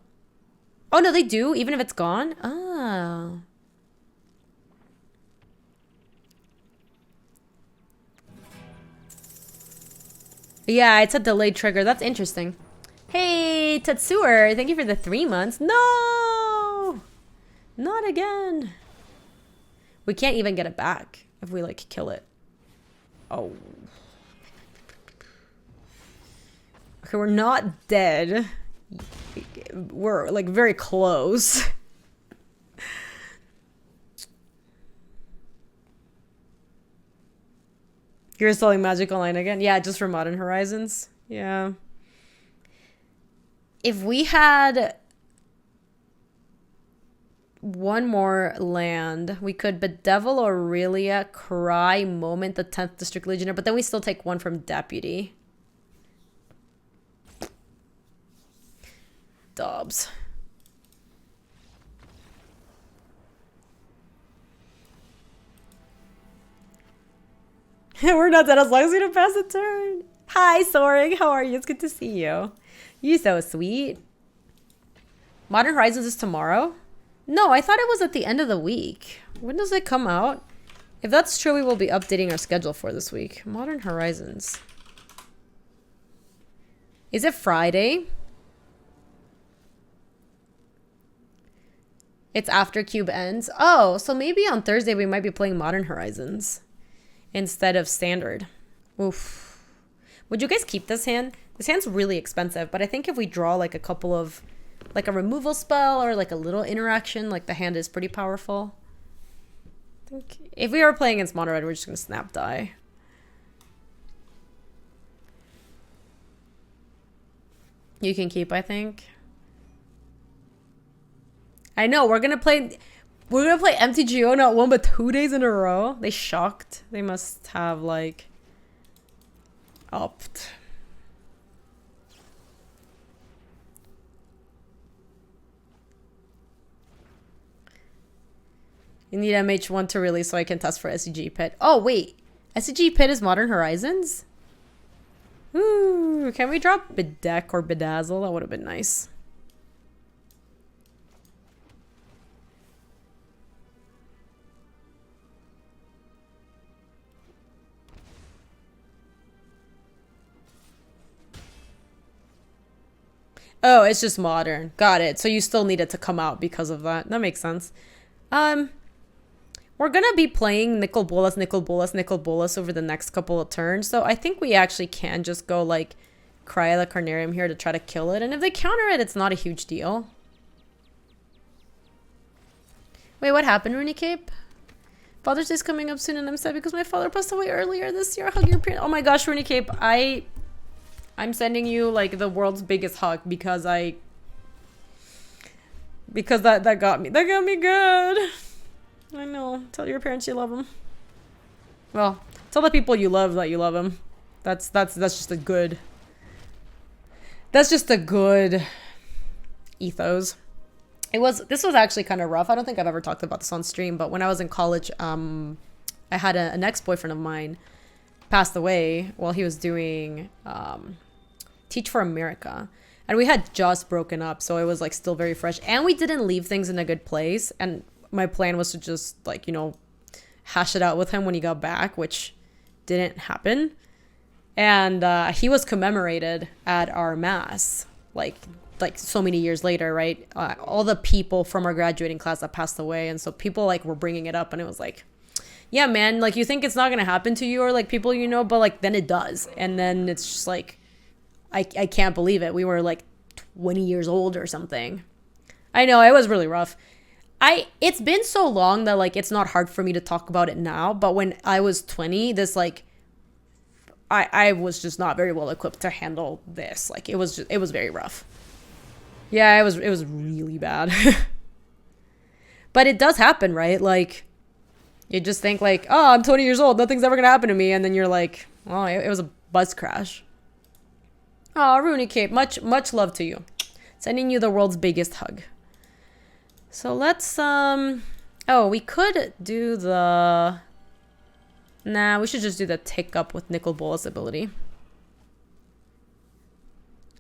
Speaker 1: Oh, no, they do, even if it's gone? Oh. Yeah, it's a delayed trigger. That's interesting. Hey, Tetsuer, thank you for the 3 months. No! Not again. We can't even get it back if we, like, kill it. Oh. Okay, we're not dead. We're, like, very close. You're installing Magic Online again? Yeah, just for Modern Horizons. Yeah. If we had one more land, we could Bedevil Aurelia, Cry, Moment, the 10th District Legionnaire, but then we still take one from Deputy. Dobbs. We're not dead as long as we don't pass a turn. Hi, Soaring. How are you? It's good to see you. You're so sweet. Modern Horizons is tomorrow? No, I thought it was at the end of the week. When does it come out? If that's true, we will be updating our schedule for this week. Modern Horizons. Is it Friday? It's after Cube ends. Oh, so maybe on Thursday we might be playing Modern Horizons instead of Standard. Oof. Would you guys keep this hand? This hand's really expensive, but I think if we draw like a couple of, like a removal spell or like a little interaction, like the hand is pretty powerful. I think if we were playing against mono red, we're just gonna snap die. You can keep, I think. I know, we're gonna play MTGO not 1 but 2 days in a row. They shocked. They must have like upped. You need MH1 to release so I can test for SCG Pit. Oh wait, SCG Pit is Modern Horizons? Ooh, can we drop Bedeck or Bedazzle? That would have been nice. Oh, it's just modern. Got it. So you still need it to come out because of that. That makes sense. We're going to be playing Nicol Bolas, Nicol Bolas, Nicol Bolas over the next couple of turns. So I think we actually can just go like Cry the Carnarium here to try to kill it. And if they counter it, it's not a huge deal. Wait, what happened, Runecape? Father's Day's coming up soon and I'm sad because my father passed away earlier this year. Hug your parents. Oh my gosh, Runecape, I'm sending you like the world's biggest hug because that got me. That got me good. I know. Tell your parents you love them. Well, tell the people you love that you love them. That's just a good. That's just a good ethos. This was actually kind of rough. I don't think I've ever talked about this on stream, but when I was in college, I had an ex-boyfriend of mine passed away while he was doing Teach for America, and we had just broken up, so it was like still very fresh, and we didn't leave things in a good place, and my plan was to just like, you know, hash it out with him when he got back, which didn't happen. And he was commemorated at our mass like so many years later, right? All the people from our graduating class that passed away, and so people like were bringing it up, and it was like, yeah man, like you think it's not gonna happen to you or like people you know, but like then it does, and then it's just like I can't believe it. We were like 20 years old or something. I know, it was really rough. It's been so long that like it's not hard for me to talk about it now, but when I was 20, this like I was just not very well equipped to handle this. Like it was very rough. Yeah, it was really bad. But it does happen, right? Like you just think like, oh, I'm 20 years old, nothing's ever gonna happen to me, and then you're like, oh, it was a bus crash. Oh, Runecape, much love to you. Sending you the world's biggest hug. So let's oh, we could do the we should just do the tick up with Nicol Bolas ability.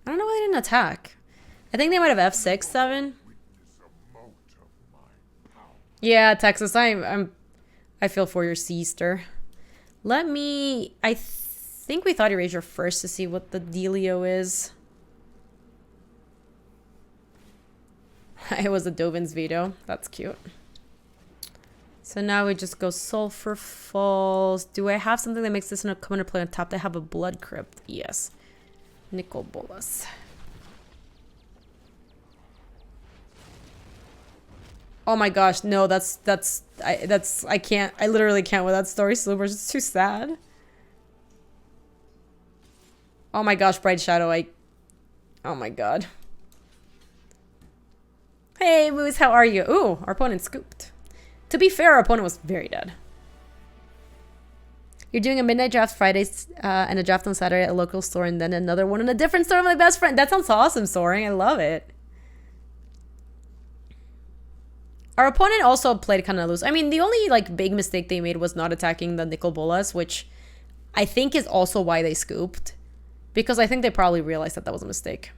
Speaker 1: I don't know why they didn't attack. I think they might have F6, 7. Yeah, Texas, I feel for your sister. I think we thought Erasure first to see what the dealio is. It was a Dovin's veto. That's cute. So now we just go Sulfur Falls. Do I have something that makes this come into play on top? I have a Blood Crypt. Yes. Nicol Bolas. Oh my gosh, no, I can't, I literally can't with that story, Silvers. It's too sad. Oh my gosh, Bright Shadow, oh my god. Hey, Moose, how are you? Ooh, our opponent scooped. To be fair, our opponent was very dead. You're doing a midnight draft Fridays and a draft on Saturday at a local store, and then another one in a different store with my best friend. That sounds awesome, Soaring. I love it. Our opponent also played kind of loose. I mean, the only like big mistake they made was not attacking the Nicol Bolas, which I think is also why they scooped. Because I think they probably realized that was a mistake.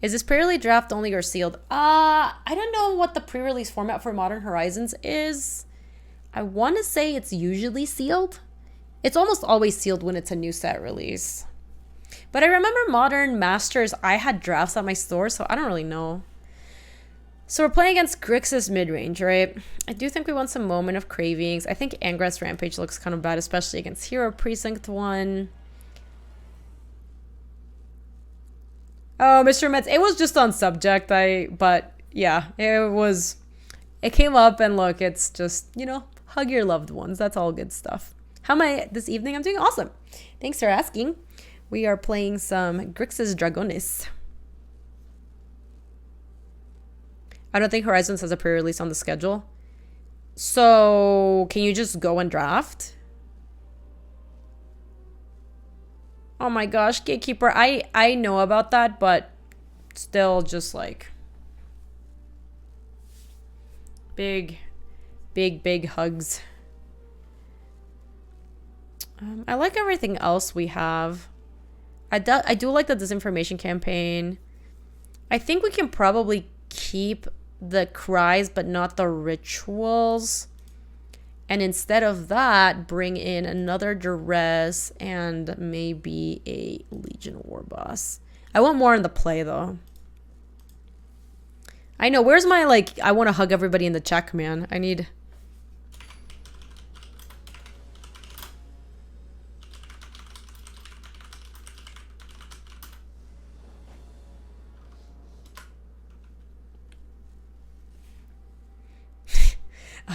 Speaker 1: Is this pre-release draft only or sealed? I don't know what the pre-release format for Modern Horizons is. I want to say it's usually sealed. It's almost always sealed when it's a new set release. But I remember Modern Masters, I had drafts at my store, so I don't really know. So we're playing against Grixis mid-range, right? I do think we want some Moment of Cravings. I think Angrath's Rampage looks kind of bad, especially against Hero Precinct 1. Oh, Mr. Metz. It was just on subject. But yeah, it came up, and look, it's just, you know, hug your loved ones. That's all good stuff. How am I this evening? I'm doing awesome. Thanks for asking. We are playing some Grixis Dragones. I don't think Horizons has a pre-release on the schedule. So, can you just go and draft? Oh my gosh, Gatekeeper. I know about that, but still just like big hugs. I like everything else we have. I do like the disinformation campaign. I think we can probably keep the cries but not the rituals, and instead of that bring in another duress and maybe a Legion war boss. I want more in the play though. I know, where's my like I want to hug everybody in the check, man. I need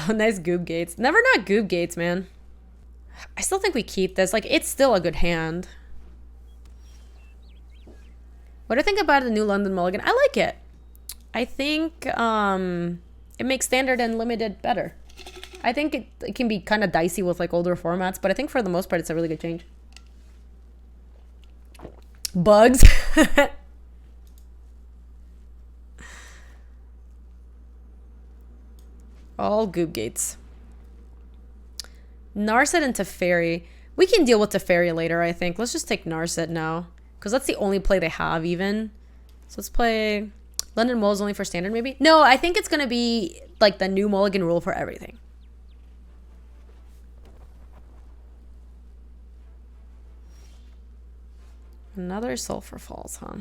Speaker 1: oh, nice Goob Gates. Never not Goob Gates, man. I still think we keep this. Like, it's still a good hand. What do I think about the new London Mulligan? I like it. I think it makes standard and limited better. I think it can be kind of dicey with like older formats, but I think for the most part it's a really good change. Bugs. All Goob Gates. Narset and Teferi. We can deal with Teferi later, I think. Let's just take Narset now, because that's the only play they have even. So let's play London Mulls only for standard maybe? No, I think it's going to be like the new Mulligan rule for everything. Another Sulfur Falls, huh?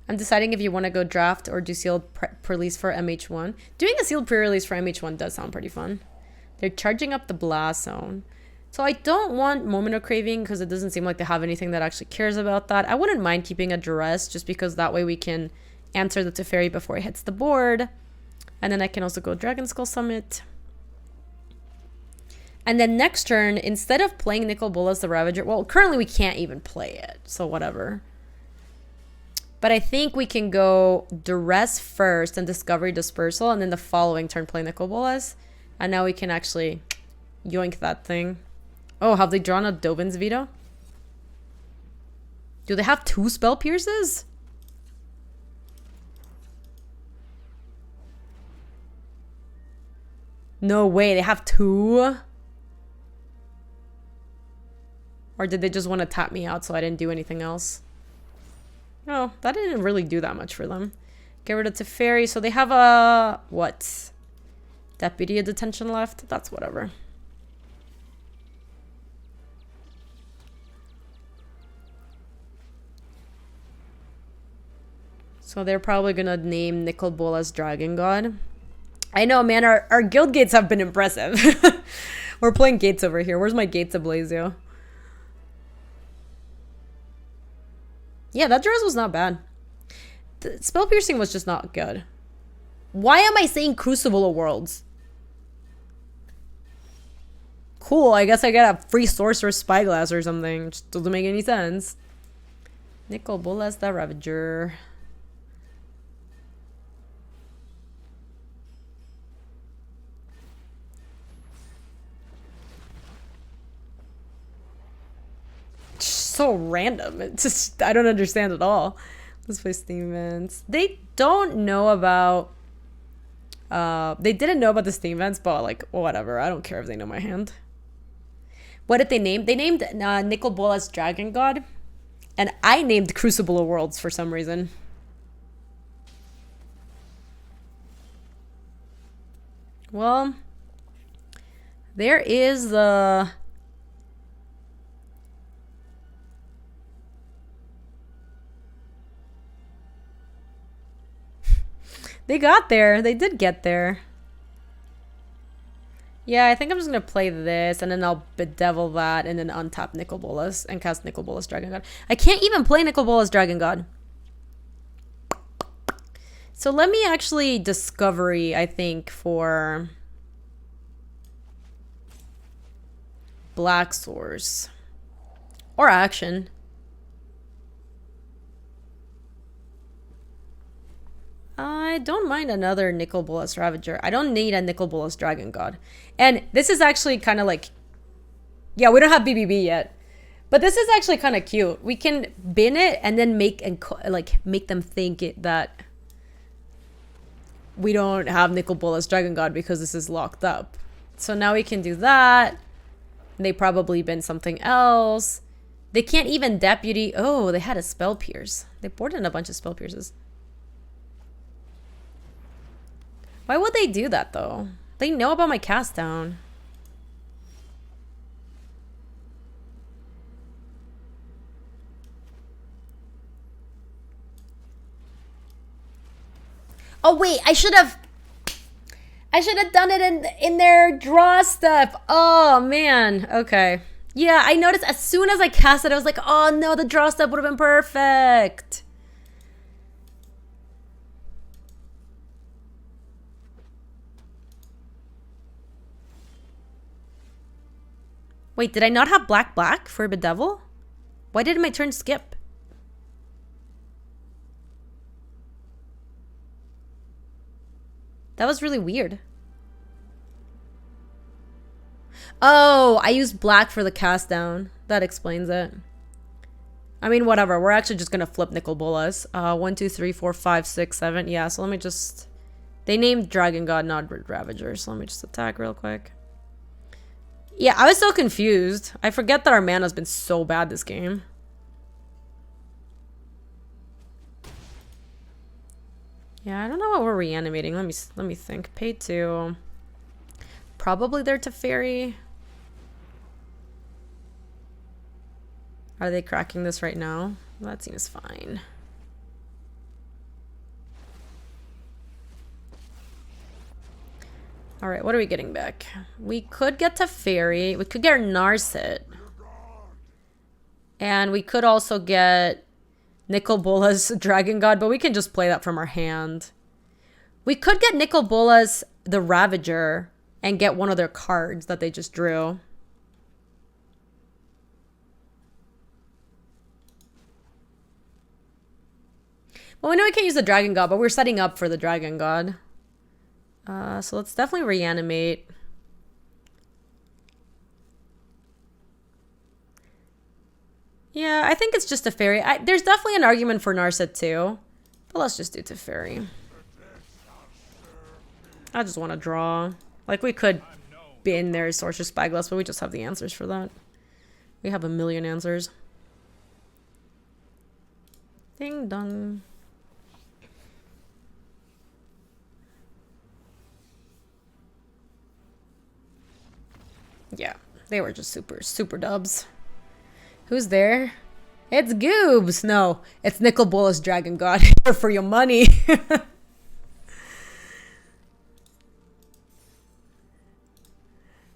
Speaker 1: I'm deciding if you want to go draft or do sealed pre-release for MH1. Doing a sealed pre-release for MH1 does sound pretty fun. They're charging up the blast zone. So I don't want Moment of Craving because it doesn't seem like they have anything that actually cares about that. I wouldn't mind keeping a duress just because that way we can answer the Teferi before it hits the board. And then I can also go Dragon Skull Summit. And then next turn, instead of playing Nicol Bolas the Ravager, well, currently we can't even play it, so whatever. But I think we can go Duress first and Discovery Dispersal, and then the following turn play Nicol Bolas. And now we can actually yoink that thing. Oh, have they drawn a Dovin's Veto? Do they have 2 Spell Pierces? No way, they have 2? Or did they just want to tap me out so I didn't do anything else? Oh, that didn't really do that much for them. Get rid of Teferi. So they have a... what? Deputy Detention left? That's whatever. So they're probably going to name Nicol Bolas Dragon God. I know, man. Our guild gates have been impressive. We're playing gates over here. Where's my Gates Ablazio? Yeah, that Duress was not bad. The Spell Piercing was just not good. Why am I saying Crucible of Worlds? Cool, I guess I get a free Sorcerer's Spyglass or something. Just doesn't make any sense. Nicol Bolas the Ravager. So random. It's just, I don't understand at all. Let's play Steam Vents. They don't know about they didn't know about the Steam Vents, but like whatever, I don't care if they know my hand. What did they name? They named Nicol Bolas Dragon God, and I named Crucible of Worlds for some reason. Well, there is the They got there. They did get there. Yeah, I think I'm just going to play this, and then I'll bedevil that, and then untap Nicol Bolas and cast Nicol Bolas Dragon God. I can't even play Nicol Bolas Dragon God. So let me actually Discovery, I think, for Black Source. Or Action. I don't mind another Nicol Bolas Ravager. I don't need a Nicol Bolas Dragon God. And this is actually kind of like... Yeah, we don't have BBB yet. But this is actually kind of cute. We can bin it and then make them think that we don't have Nicol Bolas Dragon God because this is locked up. So now we can do that. They probably bin something else. They can't even deputy... Oh, they had a Spell Pierce. They boarded in a bunch of Spell Pierces. Why would they do that, though? They know about my cast down. Oh, wait. I should have done it in their draw stuff. Oh, man. Okay. Yeah, I noticed as soon as I cast it, I was like, oh, no, the draw step would have been perfect. Wait, did I not have black for Bedevil? Why did my turn skip? That was really weird. Oh, I used black for the cast down. That explains it. I mean, whatever. We're actually just going to flip Nicol Bolas. 1, 2, 3, 4, 5, 6, 7. Yeah, so let me just... They named Dragon God, not Ravager. So let me just attack real quick. Yeah, I was so confused. I forget that our mana's been so bad this game. Yeah, I don't know what we're reanimating. Let me think. Pay 2. Probably their Teferi. Are they cracking this right now? That seems fine. All right, what are we getting back? We could get Teferi. We could get Narset. And we could also get Nicol Bolas Dragon God, but we can just play that from our hand. We could get Nicol Bolas the Ravager and get one of their cards that they just drew. Well, we know we can't use the Dragon God, but we're setting up for the Dragon God. So let's definitely reanimate. Yeah, I think it's just Teferi. There's definitely an argument for Narset too. But let's just do Teferi. I just want to draw. Like, we could bin their Sorcerer's Spyglass, but we just have the answers for that. We have a million answers. Ding dong. Yeah, they were just super dubs. Who's there? It's Goobs. No, it's Nicol Bolas Dragon God. For your money.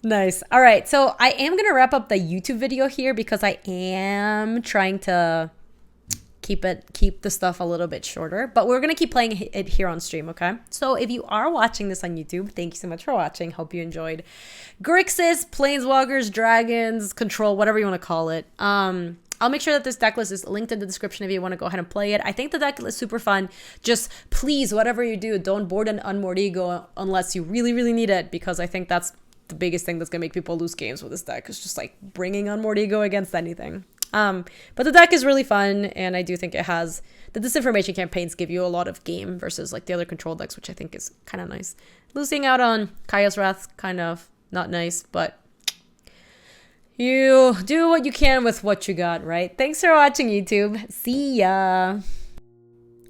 Speaker 1: Nice. All right, so I am gonna wrap up the YouTube video here because I am trying to keep the stuff a little bit shorter, but we're gonna keep playing it here on stream. Okay, so if you are watching this on YouTube, thank you so much for watching. Hope you enjoyed Grixis, Planeswalkers, Dragons, Control, whatever you want to call it. I'll make sure that this deck list is linked in the description if you want to go ahead and play it. I think the deck list is super fun. Just please, whatever you do, don't board an Unmoored Ego unless you really need it, because I think that's the biggest thing that's gonna make people lose games with this deck. It's just like bringing Unmoored Ego against anything. But the deck is really fun, and I do think it has the disinformation campaigns give you a lot of game versus like the other control decks, which I think is kind of nice. Losing out on Kaya's Wrath, kind of not nice, but you do what you can with what you got, right? Thanks for watching, YouTube. See ya.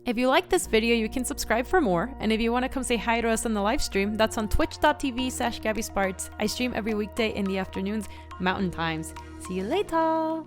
Speaker 1: If you like this video, you can subscribe for more. And if you want to come say hi to us on the live stream, that's on twitch.tv/GabySpartz. I stream every weekday in the afternoons, Mountain Times. See you later.